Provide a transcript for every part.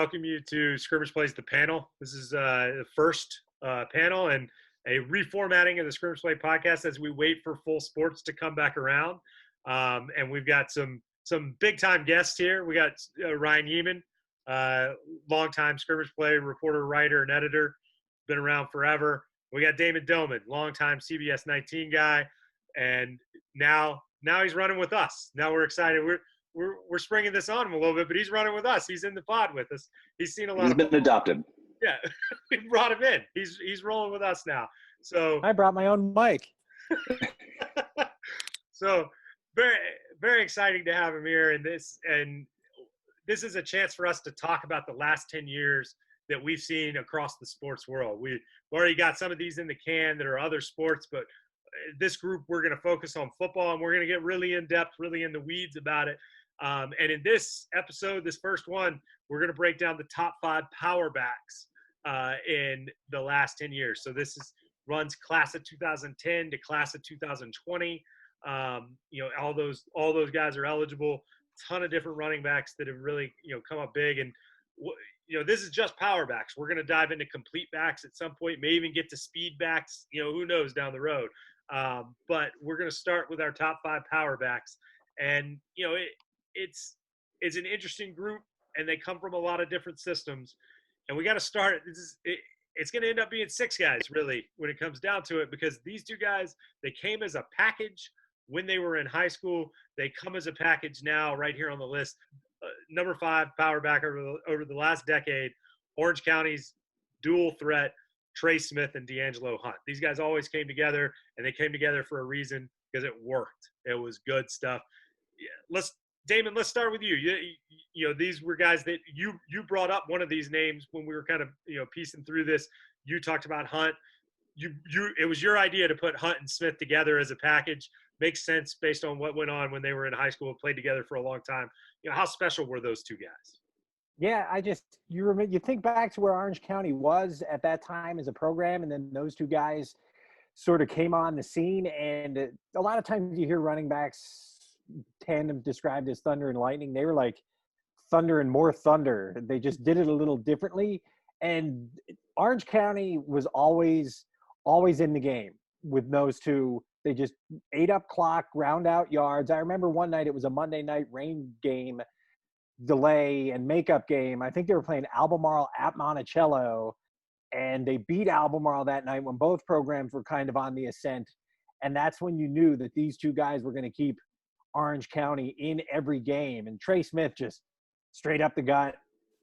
welcome you to Scrimmage Plays the Panel. This is the first panel and a reformatting of the Scrimmage Play podcast as we wait for full sports to come back around. And we've got some big-time guests here. We got Ryan Yeaman, longtime Scrimmage Play reporter, writer, and editor, been around forever. We got Damon Doman, longtime CBS 19 guy, and now he's running with us. Now we're excited. We're springing this on him a little bit, but he's running with us. He's in the pod with us. He's seen a lot. He's been adopted. Yeah, we brought him in. He's rolling with us now. So I brought my own mic. So very, very exciting to have him here. And this is a chance for us to talk about the last 10 years that we've seen across the sports world. We've already got some of these in the can that are other sports, but this group, we're going to focus on football, and we're going to get really in depth, really in the weeds about it. And in this episode, this first one, we're going to break down the top 5 power backs in the last 10 years. So this runs class of 2010 to class of 2020. All those guys are eligible. Ton of different running backs that have really, come up big. And, this is just power backs. We're going to dive into complete backs at some point, may even get to speed backs, who knows down the road. But we're going to start with our top 5 power backs. And, it's an interesting group, and they come from a lot of different systems. And we got to start. It's going to end up being 6 guys, really, when it comes down to it, because these 2 guys, they came as a package when they were in high school. They come as a package now, right here on the list. Number 5 power back over the last decade, Orange County's dual threat, Trey Smith and D'Angelo Hunt. These guys always came together, and they came together for a reason, because it worked. It was good stuff. Yeah, Damon, let's start with you. These were guys that you brought up one of these names when we were kind of, piecing through this. You talked about Hunt. It was your idea to put Hunt and Smith together as a package. Makes sense based on what went on when they were in high school, played together for a long time. How special were those 2 guys? Yeah, you think back to where Orange County was at that time as a program, and then those 2 guys sort of came on the scene. And a lot of times you hear running backs tandem described as thunder and lightning. They were like thunder and more thunder. They just did it a little differently. And Orange County was always in the game with those 2. They just ate up clock, round out yards. I remember one night, it was a Monday night rain game, delay and makeup game. I think they were playing Albemarle at Monticello, and they beat Albemarle that night when both programs were kind of on the ascent. And that's when you knew that these 2 guys were going to keep Orange County in every game. And Trey Smith just straight up the gut,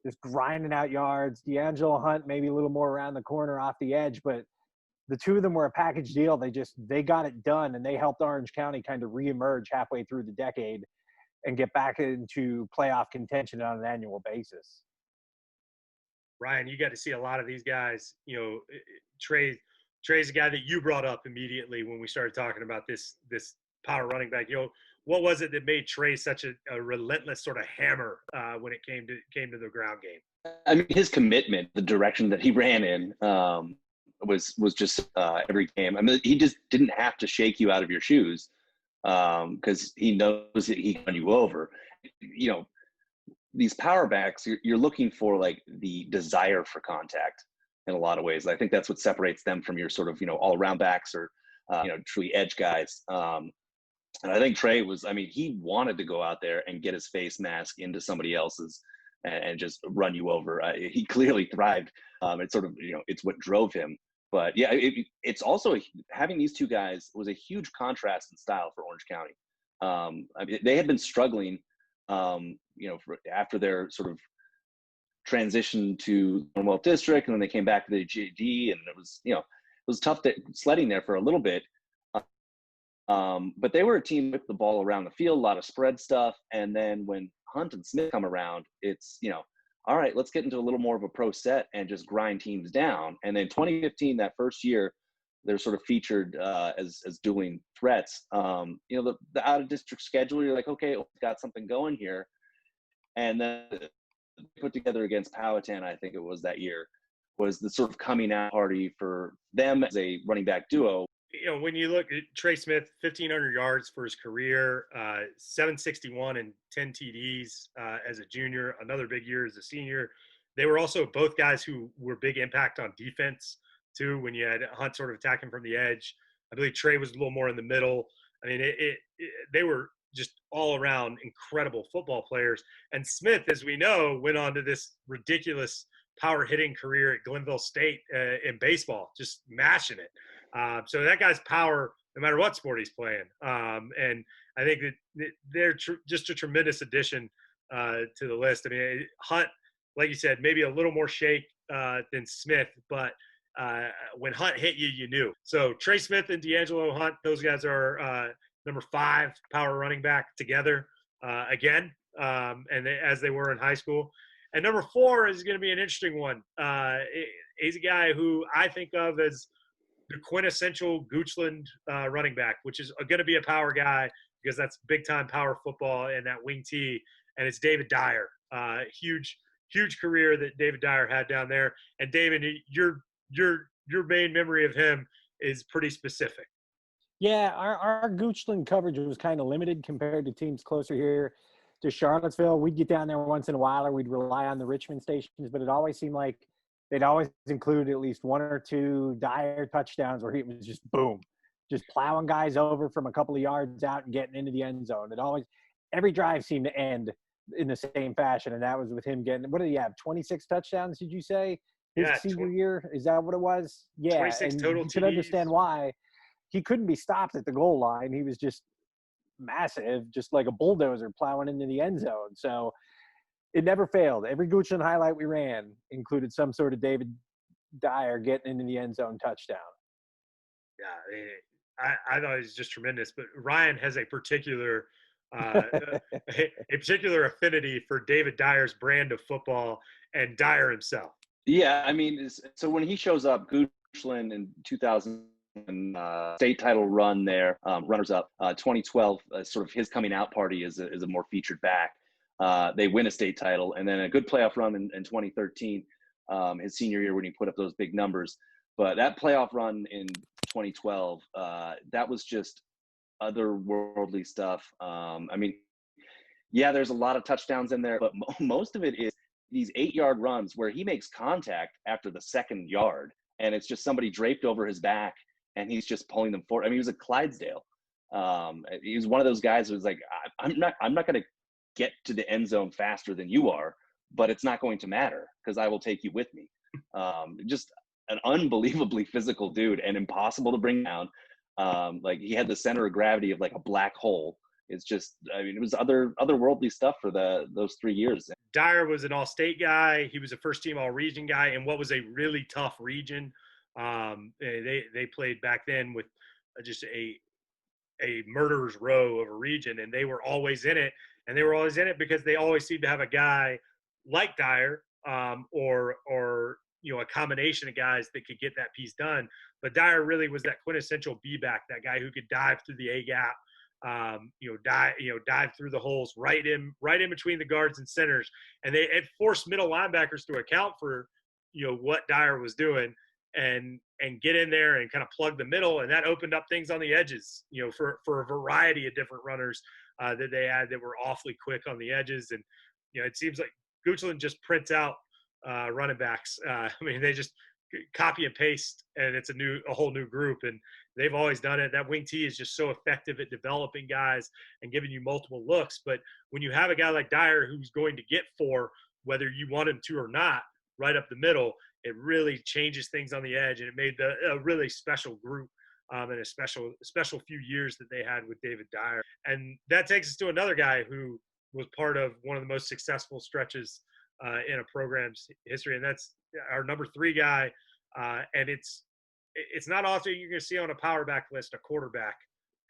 just grinding out yards. D'Angelo Hunt maybe a little more around the corner off the edge, but the 2 of them were a package deal. They got it done, and they helped Orange County kind of reemerge halfway through the decade and get back into playoff contention on an annual basis. Ryan, you got to see a lot of these guys. Trey's a guy that you brought up immediately when we started talking about this power running back. What was it that made Trey such a relentless sort of hammer when it came to the ground game? I mean, his commitment, the direction that he ran in, was just every game. I mean, he just didn't have to shake you out of your shoes because he knows that he can run you over. These power backs, you're looking for like the desire for contact in a lot of ways. I think that's what separates them from your sort of, all around backs or, truly edge guys. And I think Trey he wanted to go out there and get his face mask into somebody else's and just run you over. He clearly thrived. It's sort of, it's what drove him. But yeah, it's also having these 2 guys was a huge contrast in style for Orange County. They had been struggling, after their sort of transition to Commonwealth District, and then they came back to the GD, and it was tough sledding there for a little bit. But they were a team with the ball around the field, a lot of spread stuff. And then when Hunt and Smith come around, it's, all right, let's get into a little more of a pro set and just grind teams down. And then 2015, that first year, they're sort of featured as dueling threats. The out of district schedule, you're like, okay, we've got something going here. And then put together against Powhatan, I think it was that year, was the sort of coming out party for them as a running back duo. When you look at Trey Smith, 1,500 yards for his career, 761 and 10 TDs as a junior, another big year as a senior. they were also both guys who were big impact on defense too. When you had Hunt sort of attacking from the edge, I believe Trey was a little more in the middle. I mean, they were just all around incredible football players. And Smith, as we know, went on to this ridiculous power hitting career at Glenville State in baseball, just mashing it. So that guy's power, no matter what sport he's playing. And I think that they're just a tremendous addition to the list. I mean, Hunt, like you said, maybe a little more shake than Smith, but when Hunt hit you, you knew. So Trey Smith and D'Angelo Hunt, those guys are number 5 power running back together again, and as they were in high school. And number 4 is going to be an interesting one. He's a guy who I think of as the quintessential Goochland running back, which is going to be a power guy because that's big-time power football and that wing T, and it's David Dyer. Huge career that David Dyer had down there. And David, your main memory of him is pretty specific. Yeah, our Goochland coverage was kind of limited compared to teams closer here to Charlottesville. We'd get down there once in a while, or we'd rely on the Richmond stations, but it always seemed like they'd always include at least 1 or 2 Dyer touchdowns where he was just boom, just plowing guys over from a couple of yards out and getting into the end zone. Every drive seemed to end in the same fashion, and that was with him getting, what did he have, 26 touchdowns, did you say? His senior year? Is that what it was? Yeah, 26 and total you can understand why. He couldn't be stopped at the goal line. He was just massive, just like a bulldozer plowing into the end zone. So it never failed. Every Goochland highlight we ran included some sort of David Dyer getting into the end zone touchdown. Yeah, I thought he was just tremendous. But Ryan has a particular affinity for David Dyer's brand of football and Dyer himself. Yeah, I mean, so when he shows up, Goochland in 2000. State title run there, runners up. 2012, sort of his coming out party is a more featured back. They win a state title, and then a good playoff run in 2013, his senior year when he put up those big numbers. But that playoff run in 2012, that was just otherworldly stuff. I mean, yeah, there's a lot of touchdowns in there, but most of it is these 8-yard runs where he makes contact after the 2nd yard, and it's just somebody draped over his back, and he's just pulling them forward. I mean, he was a Clydesdale. He was one of those guys who was like, I'm not going to get to the end zone faster than you are, but it's not going to matter because I will take you with me. Just an unbelievably physical dude and impossible to bring down. Like he had the center of gravity of like a black hole. It's just, I mean, it was otherworldly stuff for those 3 years. Dyer was an all-state guy. He was a first-team all-region guy in what was a really tough region. They played back then with just a murderer's row of a region, and they were always in it. And they were always in it because they always seemed to have a guy like Dyer, or a combination of guys that could get that piece done. But Dyer really was that quintessential B-back, that guy who could dive through the A-gap, dive through the holes right in between the guards and centers, and it forced middle linebackers to account for what Dyer was doing and get in there and kind of plug the middle, and that opened up things on the edges for a variety of different runners that they had that were awfully quick on the edges. And it seems like Goochland just prints out running backs. I mean, they just copy and paste, and it's a whole new group, and they've always done it. That wing T is just so effective at developing guys and giving you multiple looks. But when you have a guy like Dyer who's going to get 4, whether you want him to or not, right up the middle, it really changes things on the edge, and it made a really special group and a special few years that they had with David Dyer. And that takes us to another guy who was part of one of the most successful stretches in a program's history, and that's our number 3 guy. And it's not often you're going to see on a power back list a quarterback,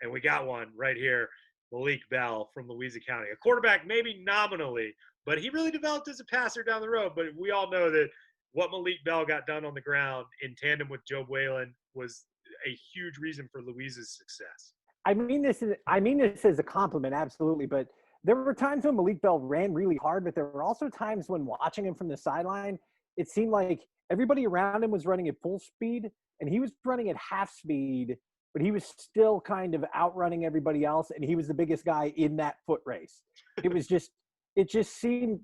and we got one right here, Malik Bell from Louisa County. A quarterback maybe nominally, but he really developed as a passer down the road. But we all know that what Malik Bell got done on the ground in tandem with Joe Whalen was a huge reason for Louisa's success. I mean this as a compliment, absolutely. But there were times when Malik Bell ran really hard, but there were also times when watching him from the sideline, it seemed like everybody around him was running at full speed, and he was running at half speed, but he was still kind of outrunning everybody else, and he was the biggest guy in that foot race. It just seemed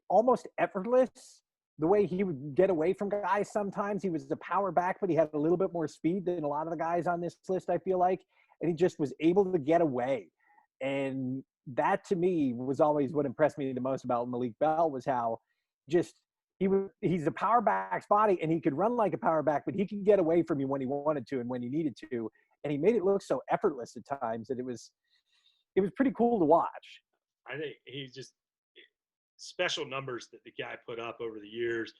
almost effortless the way he would get away from guys sometimes. He was a power back, but he had a little bit more speed than a lot of the guys on this list, I feel like. And he just was able to get away. And that, to me, was always what impressed me the most about Malik Bell, was how just he's a power back's body, and he could run like a power back, but he could get away from you when he wanted to and when he needed to. And he made it look so effortless at times that it was pretty cool to watch. I think he's just special numbers that the guy put up over the years.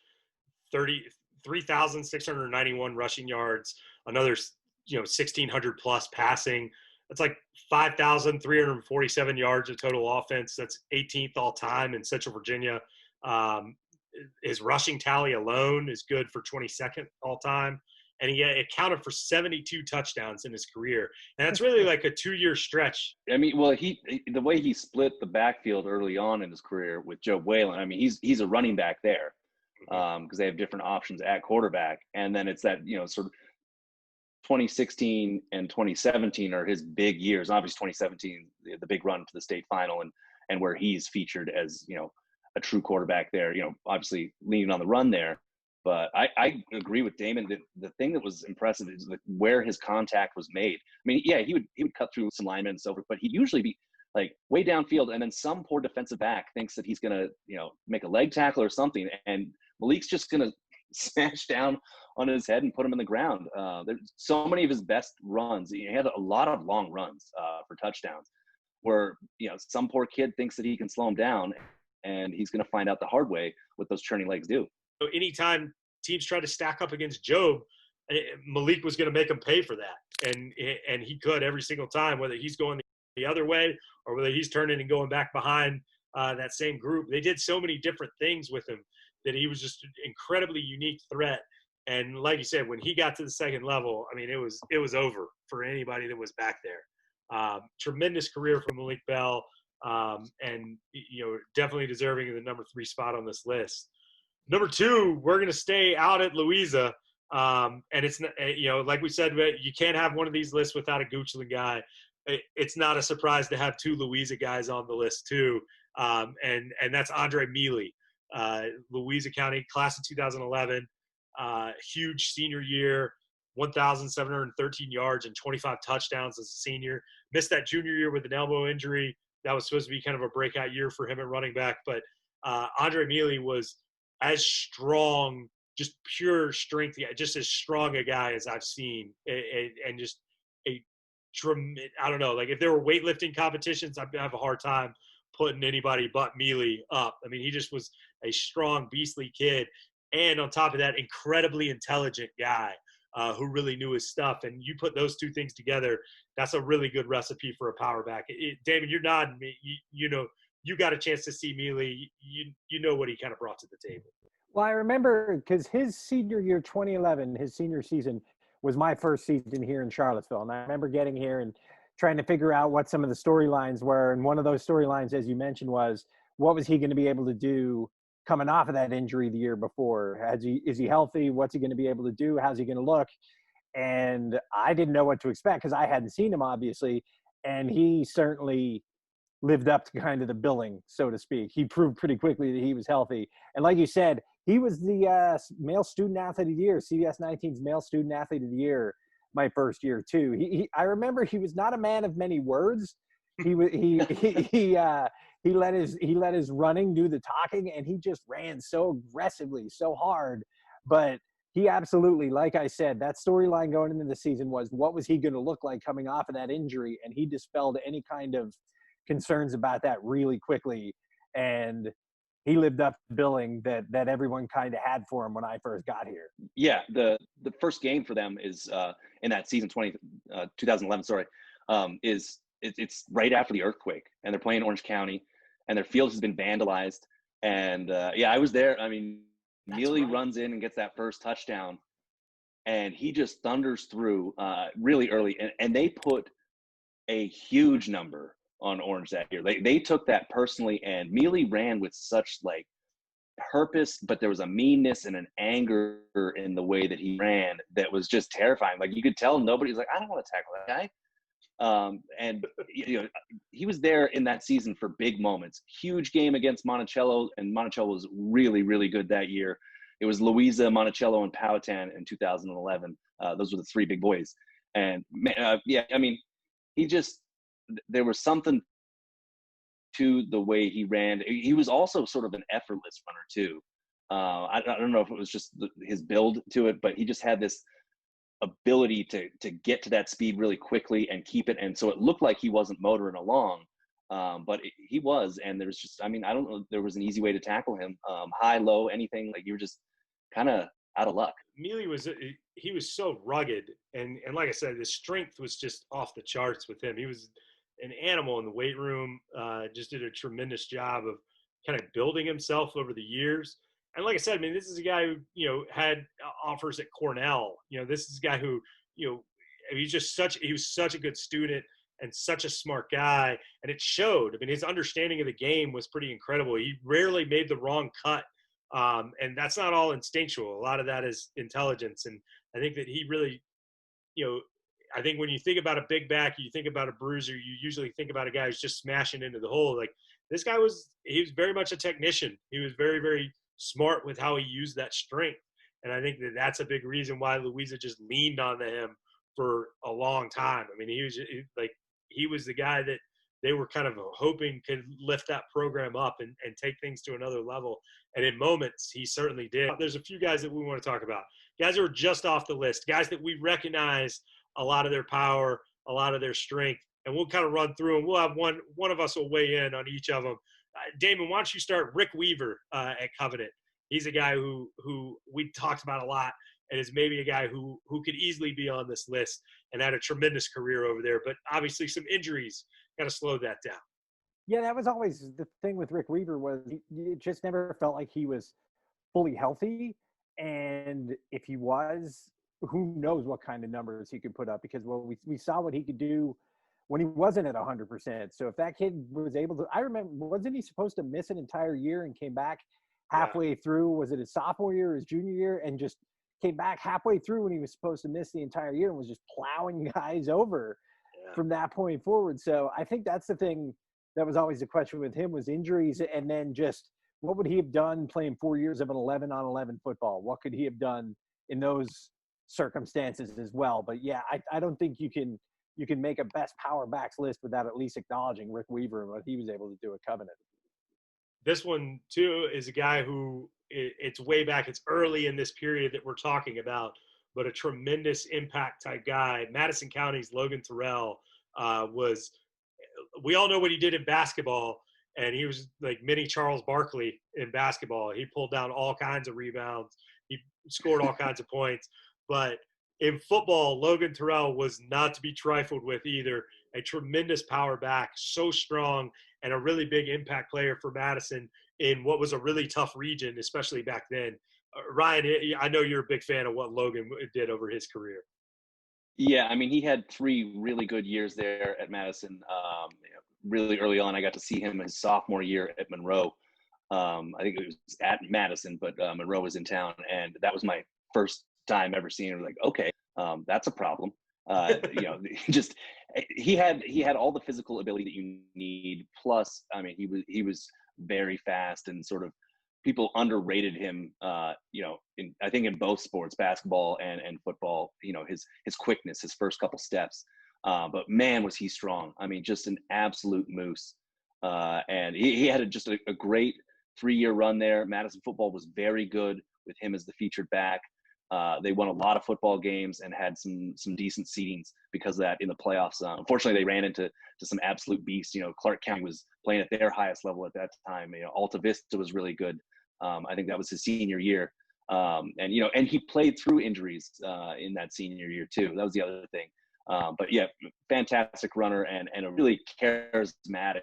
3,691 rushing yards, another 1,600 plus passing. That's like 5,347 yards of total offense. That's 18th all time in Central Virginia. His rushing tally alone is good for 22nd all time. And he accounted for 72 touchdowns in his career. And that's really like a 2-year stretch. I mean, well, the way he split the backfield early on in his career with Joe Whalen, I mean, he's a running back there because they have different options at quarterback. And then it's that, sort of 2016 and 2017 are his big years. Obviously 2017, the big run to the state final and where he's featured as, a true quarterback there, obviously leaning on the run there. But I agree with Damon that the thing that was impressive is where his contact was made. I mean, yeah, he would cut through some linemen and so forth, but he'd usually be like way downfield, and then some poor defensive back thinks that he's gonna, make a leg tackle or something, and Malik's just gonna smash down on his head and put him in the ground. There's so many of his best runs. He had a lot of long runs for touchdowns, where some poor kid thinks that he can slow him down, and he's gonna find out the hard way what those churning legs do. So anytime teams try to stack up against Job, Malik was going to make them pay for that. And he could every single time, whether he's going the other way or whether he's turning and going back behind that same group. They did so many different things with him that he was just an incredibly unique threat. And like you said, when he got to the second level, I mean, it was over for anybody that was back there. Tremendous career for Malik Bell, and definitely deserving of the number 3 spot on this list. Number 2, we're going to stay out at Louisa. And it's, like we said, you can't have one of these lists without a Goochland guy. It's not a surprise to have 2 Louisa guys on the list too. And that's Andre Mealy, Louisa County, class of 2011, huge senior year, 1,713 yards and 25 touchdowns as a senior. Missed that junior year with an elbow injury. That was supposed to be kind of a breakout year for him at running back. But Andre Mealy was as strong, just pure strength, just as strong a guy as I've seen, and just I don't know, like if there were weightlifting competitions, I'd have a hard time putting anybody but Mealy up. I mean, he just was a strong, beastly kid, and on top of that, incredibly intelligent guy who really knew his stuff. And you put those 2 things together, that's a really good recipe for a power back. David, you're nodding me. You got a chance to see Mealy. You know what he kind of brought to the table. Well, I remember because his senior year, 2011, his senior season was my first season here in Charlottesville. And I remember getting here and trying to figure out what some of the storylines were. And one of those storylines, as you mentioned, was what was he going to be able to do coming off of that injury the year before? Is he healthy? What's he going to be able to do? How's he going to look? And I didn't know what to expect because I hadn't seen him, obviously. And he certainly lived up to kind of the billing, so to speak. He proved pretty quickly that he was healthy. And like you said, he was the male student athlete of the year, CBS 19's male student athlete of the year, my first year too. I remember he was not a man of many words. He let his running do the talking, and he just ran so aggressively, so hard. But he absolutely, like I said, that storyline going into the season was what was he going to look like coming off of that injury, and he dispelled any kind of concerns about that really quickly, and he lived up to billing that everyone kind of had for him when I first got here. Yeah, the first game for them is in that season 2011. Sorry, it's right after the earthquake, and they're playing Orange County, and their field has been vandalized. And I was there. I mean, Mealy runs in and gets that first touchdown, and he just thunders through really early, and they put a huge number on Orange that year. They took that personally, and Mealy ran with such like purpose, but there was a meanness and an anger in the way that he ran that was just terrifying. Like you could tell nobody's like, I don't want to tackle that And he was there in that season for big moments. Huge game against Monticello, and Monticello was really, really good that year. It was Louisa, Monticello, and Powhatan in 2011. Those were the three big boys. And there was something to the way he ran. He was also sort of an effortless runner too. I don't know if it was just his build to it, but he just had this ability to get to that speed really quickly and keep it. And so it looked like he wasn't motoring along, but he was. And there's just, I don't know, there was an easy way to tackle him. High, low, anything. Like, you were just kind of out of luck. Mealy he was so rugged, and like I said, his strength was just off the charts with him. He was an animal in the weight room. Just did a tremendous job of kind of building himself over the years. And like I said, this is a guy who had offers at Cornell. This is a guy who he was such a good student and such a smart guy, and it showed. His understanding of the game was pretty incredible. He rarely made the wrong cut. And that's not all instinctual. A lot of that is intelligence. And I think that he really, I think when you think about a big back, you think about a bruiser, you usually think about a guy who's just smashing into the hole. Like, this guy he was very much a technician. He was very, very smart with how he used that strength. And I think that that's a big reason why Louisa just leaned onto him for a long time. He was the guy that they were kind of hoping could lift that program up and take things to another level. And in moments, he certainly did. There's a few guys that we want to talk about. Guys who are just off the list. Guys that we recognize a lot of their power, a lot of their strength. And we'll kind of run through them. We'll have one of us will weigh in on each of them. Damon, why don't you start? Rick Weaver at Covenant. He's a guy who we talked about a lot, and is maybe a guy who could easily be on this list and had a tremendous career over there. But obviously some injuries kind of slowed that down. Yeah, that was always the thing with Rick Weaver, was it just never felt like he was fully healthy. And if he was, who knows what kind of numbers he could put up, because we saw what he could do when he wasn't at 100%. So if that kid was able to, I remember, wasn't he supposed to miss an entire year and came back halfway through? Was it his sophomore year or his junior year, and just came back halfway through when he was supposed to miss the entire year and was just plowing guys over from that point forward? So I think that's the thing that was always the question with him, was injuries. And then just what would he have done playing 4 years of an 11-on-11 football? What could he have done in those circumstances as well? But yeah, I don't think you can make a best power backs list without at least acknowledging Rick Weaver and what he was able to do at Covenant. This one too is a guy who, it's way back, it's early in this period that we're talking about, but a tremendous impact type guy. Madison County's Logan Terrell we all know what he did in basketball, and he was like mini Charles Barkley in basketball. He pulled down all kinds of rebounds. He scored all kinds of points. But in football, Logan Terrell was not to be trifled with either. A tremendous power back, so strong, and a really big impact player for Madison in what was a really tough region, especially back then. Ryan, I know you're a big fan of what Logan did over his career. Yeah, he had 3 really good years there at Madison. Really early on, I got to see him his sophomore year at Monroe. I think it was at Madison, but Monroe was in town, and that was my first time ever seeing him. Like, okay, that's a problem. Just he had all the physical ability that you need. Plus, he was very fast, and sort of people underrated him. I think in both sports, basketball and football. His quickness, his first couple steps. But man, was he strong. Just an absolute moose. And he had just a great 3-year run there. Madison football was very good with him as the featured back. They won a lot of football games and had some decent seedings because of that in the playoffs. Unfortunately, they ran into some absolute beasts. Clark County was playing at their highest level at that time. Alta Vista was really good. I think that was his senior year. And he played through injuries in that senior year too. That was the other thing. But yeah, fantastic runner and a really charismatic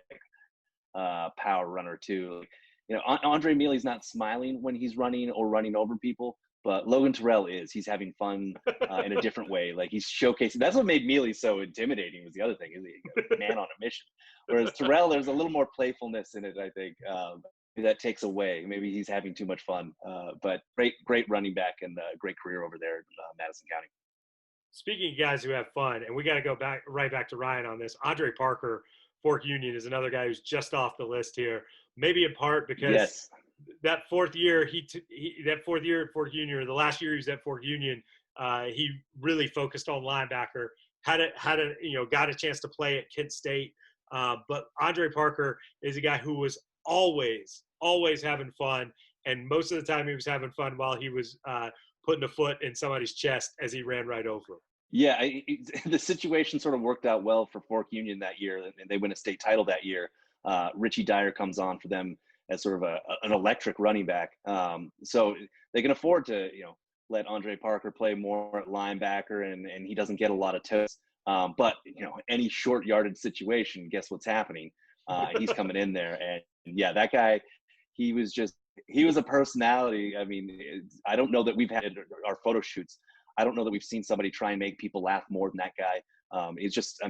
power runner too. Andre Mealy's not smiling when he's running or running over people, but Logan Terrell is. He's having fun in a different way. Like, he's showcasing. That's what made Mealy so intimidating, was the other thing. Is he a man on a mission? Whereas Terrell, there's a little more playfulness in it, I think. That takes away. Maybe he's having too much fun. But great running back and great career over there in Madison County. speaking of guys who have fun, and we got to go right back to Ryan on this. Andre Parker, Fork Union, is another guy who's just off the list here. Maybe in part because Yes. that fourth year, that fourth year at Fork Union, or the last year he was at Fork Union, he really focused on linebacker. Got a chance to play at Kent State. But Andre Parker is a guy who was always having fun, and most of the time he was having fun while he was putting a foot in somebody's chest as he ran right over him. Yeah, the situation sort of worked out well for Fork Union that year, and they win a state title that year. Richie Dyer comes on for them as sort of an electric running back. So they can afford to, let Andre Parker play more at linebacker, and he doesn't get a lot of toes. But, any short yardage situation, guess what's happening? He's coming in there. And yeah, that guy, he was a personality. I mean, I don't know that we've had our photo shoots. I don't know that we've seen somebody try and make people laugh more than that guy. It's just,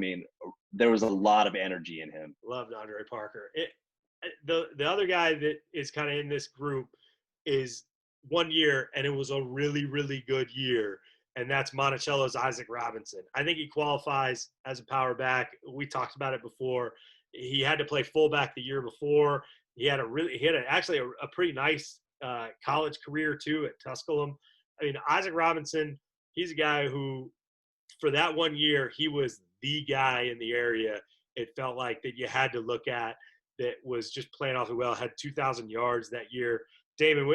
there was a lot of energy in him. Loved Andre Parker. The other guy that is kind of in this group is 1 year, and it was a really, really good year, and that's Monticello's Isaac Robinson. I think he qualifies as a power back. We talked about it before. He had to play fullback the year before. He had actually a pretty nice college career too at Tusculum. I mean, Isaac Robinson, he's a guy who, for that 1 year, he was the guy in the area. It felt like that you had to look at, that was just playing awfully well, had 2,000 yards that year. Damon,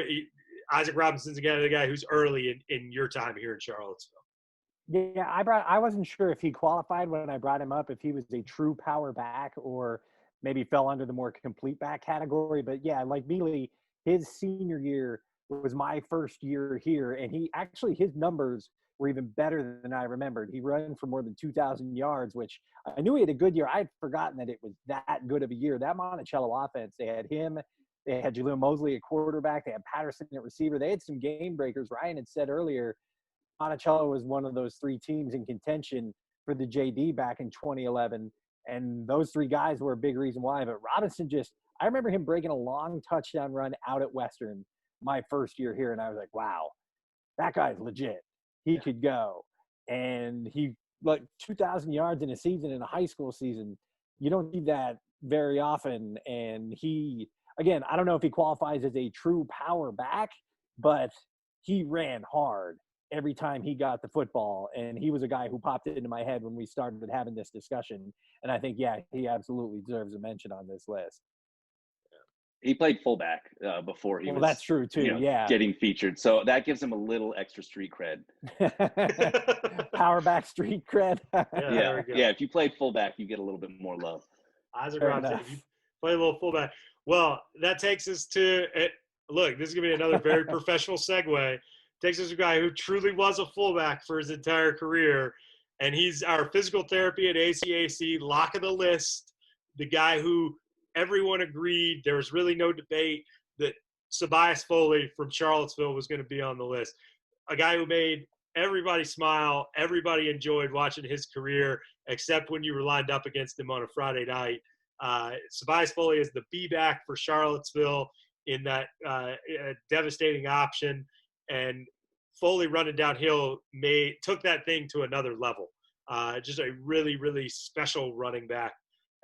Isaac Robinson's the guy who's early in your time here in Charlottesville. Yeah, I wasn't sure if he qualified when I brought him up, if he was a true power back or maybe fell under the more complete back category. But yeah, like Mealy, his senior year was my first year here, and his numbers were even better than I remembered. He ran for more than 2,000 yards, which I knew he had a good year. I had forgotten that it was that good of a year. That Monticello offense, they had him, they had Jaleel Mosley at quarterback, they had Patterson at receiver. They had some game breakers. Ryan had said earlier, Monticello was one of those three teams in contention for the JD back in 2011, and those three guys were a big reason why. But Robinson I remember him breaking a long touchdown run out at Western my first year here, and I was like, wow, that guy's legit. He could go. And he, 2,000 yards in a season, in a high school season, you don't see that very often. And he, again, I don't know if he qualifies as a true power back, but he ran hard every time he got the football. And he was a guy who popped into my head when we started having this discussion. And I think, yeah, he absolutely deserves a mention on this list. He played fullback before he was. That's true too. Getting featured, so that gives him a little extra street cred. Power back street cred. Yeah. If you played fullback, you get a little bit more love. Isaac Robinson, if you play a little fullback. Well, that takes us to look. This is gonna be another very professional segue. Takes us to a guy who truly was a fullback for his entire career, and he's our physical therapy at ACAC lock of the list. The guy who everyone agreed, there was really no debate, that Sabias Foley from Charlottesville was going to be on the list. A guy who made everybody smile, everybody enjoyed watching his career, except when you were lined up against him on a Friday night. Sabias Foley is the B-back for Charlottesville in that devastating option, and Foley running downhill took that thing to another level. Just a really, really special running back.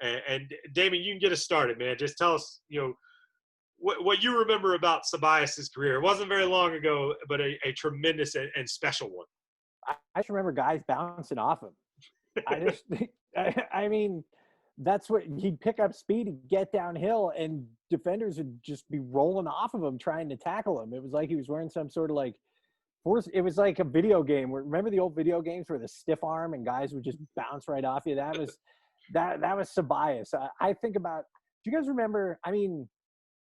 And Damon, you can get us started, man. Just tell us, what you remember about Sabias's career. It wasn't very long ago, but a tremendous and special one. I just remember guys bouncing off him. I mean, that's what he'd pick up speed and get downhill, and defenders would just be rolling off of him trying to tackle him. It was like he was wearing some sort of force. It was like a video game. Remember the old video games where the stiff arm and guys would just bounce right off you? That was Sabias. I think about, do you guys remember, I mean,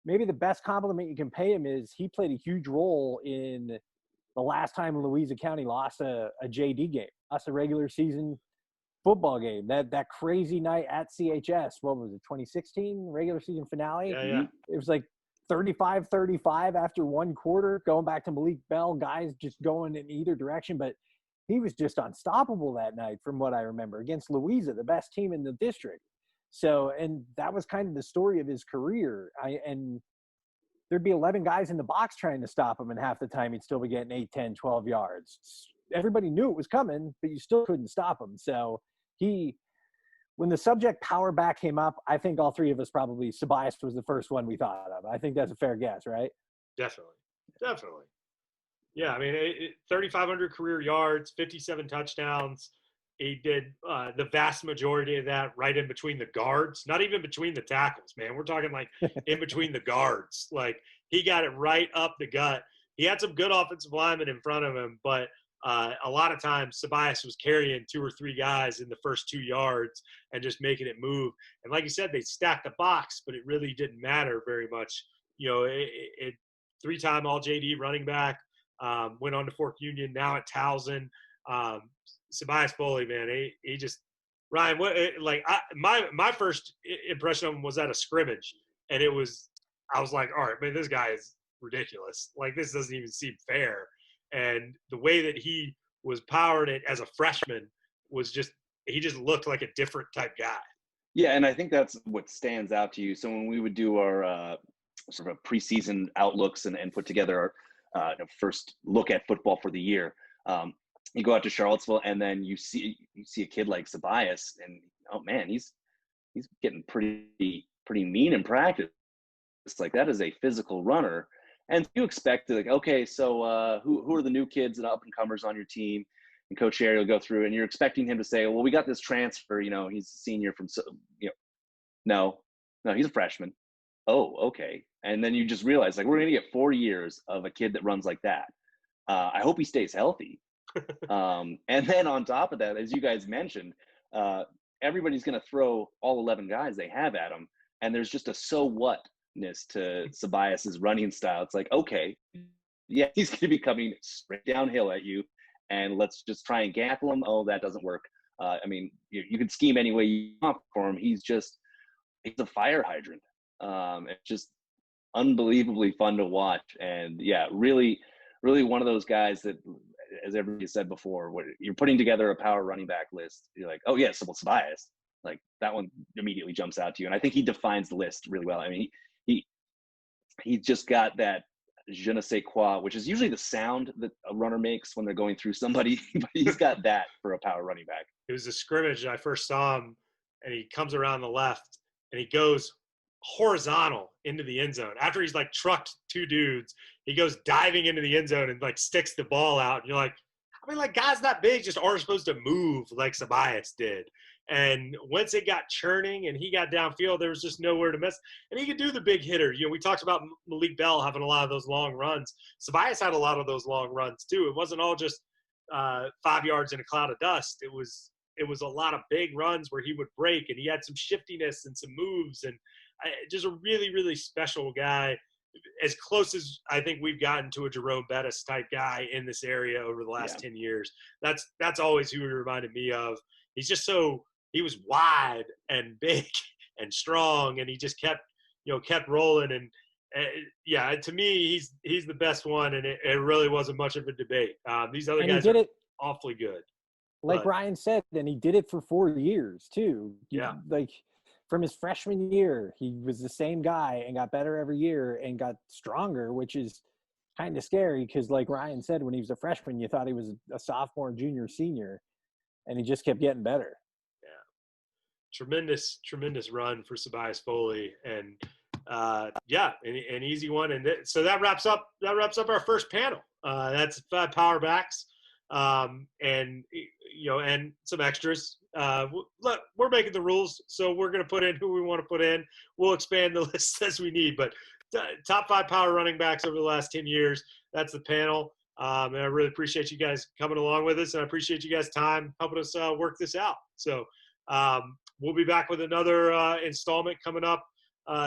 maybe the best compliment you can pay him is he played a huge role in the last time Louisa County lost a JD game, lost a regular season football game. That crazy night at CHS, what was it, 2016 regular season finale? Yeah. It was like 35-35 after one quarter, going back to Malik Bell, guys just going in either direction. But he was just unstoppable that night from what I remember against Louisa, the best team in the district. So, and that was kind of the story of his career. And there'd be 11 guys in the box trying to stop him, and half the time he'd still be getting 8, 10, 12 yards. everybody knew it was coming, but you still couldn't stop him. So when the subject power back came up, I think all three of us probably, Sabias was the first one we thought of. I think that's a fair guess, right? Definitely. Yeah, I mean, 3,500 career yards, 57 touchdowns. He did the vast majority of that right in between the guards, not even between the tackles, man. We're talking like in between the guards. Like, he got it right up the gut. He had some good offensive linemen in front of him, but a lot of times Sabias was carrying 2 or 3 guys in the first 2 yards and just making it move. And like you said, they stacked the box, but it really didn't matter very much. You know, it 3-time All-JD running back, went on to Fork Union, now at Towson. Sabias Foley, man, he just – Ryan, my first impression of him was at a scrimmage, and I was like, all right, man, this guy is ridiculous. Like, this doesn't even seem fair. And the way that he was powering it as a freshman was just – he just looked like a different type guy. Yeah, and I think that's what stands out to you. So when we would do our sort of preseason outlooks and put together our first look at football for the year, you go out to Charlottesville and then you see a kid like Sabias, and oh man, he's getting pretty mean in practice. It's like, that is a physical runner. And you expect to, like, okay, so who are the new kids and up and comers on your team? And Coach Sherry will go through, and you're expecting him to say, well, we got this transfer, he's a senior from, no, he's a freshman. Oh, okay. And then you just realize, like, we're going to get 4 years of a kid that runs like that. I hope he stays healthy. And then on top of that, as you guys mentioned, everybody's going to throw all 11 guys they have at him. And there's just a so what-ness to Sabias's running style. It's like, okay, yeah, he's going to be coming straight downhill at you, and let's just try and gaffle him. Oh, that doesn't work. I mean, you can scheme any way you want for him. He's a fire hydrant. It's just unbelievably fun to watch. And yeah, really, really one of those guys that, as everybody said before, when you're putting together a power running back list, you're like, oh yeah, Sabias. Like, that one immediately jumps out to you. And I think he defines the list really well. I mean, he just got that je ne sais quoi, which is usually the sound that a runner makes when they're going through somebody, but he's got that for a power running back. It was a scrimmage. I first saw him, and he comes around the left, and he goes horizontal into the end zone. After he's like trucked 2 dudes, he goes diving into the end zone and like sticks the ball out. And you're like, I mean, like, guys that big just aren't supposed to move like Sabias did. And once it got churning and he got downfield, there was just nowhere to miss. And he could do the big hitter. We talked about Malik Bell having a lot of those long runs. Sabias had a lot of those long runs too. It wasn't all just 5 yards in a cloud of dust. It was a lot of big runs where he would break, and he had some shiftiness and some moves, and just a really, really special guy. As close as I think we've gotten to a Jerome Bettis type guy in this area over the last 10 years. That's always who he reminded me of. He's just he was wide and big and strong, and he just kept rolling. And yeah, to me, he's the best one, and it really wasn't much of a debate. These other guys are awfully good. Like Ryan said, and he did it for 4 years too. Yeah. Like, from his freshman year, he was the same guy and got better every year and got stronger, which is kind of scary because, like Ryan said, when he was a freshman, you thought he was a sophomore, junior, senior, and he just kept getting better. Yeah. Tremendous run for Sabias Foley. And an easy one. And so that wraps up our first panel. That's 5 power backs. And some extras. Look, we're making the rules, so we're going to put in who we want to put in. We'll expand the list as we need, but top 5 power running backs over the last 10 years. That's the panel. And I really appreciate you guys coming along with us, and I appreciate you guys' time helping us work this out. So we'll be back with another installment coming up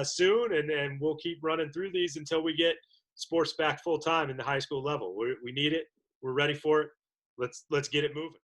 soon, and we'll keep running through these until we get sports back full time in the high school level. We need it. We're ready for it. Let's get it moving.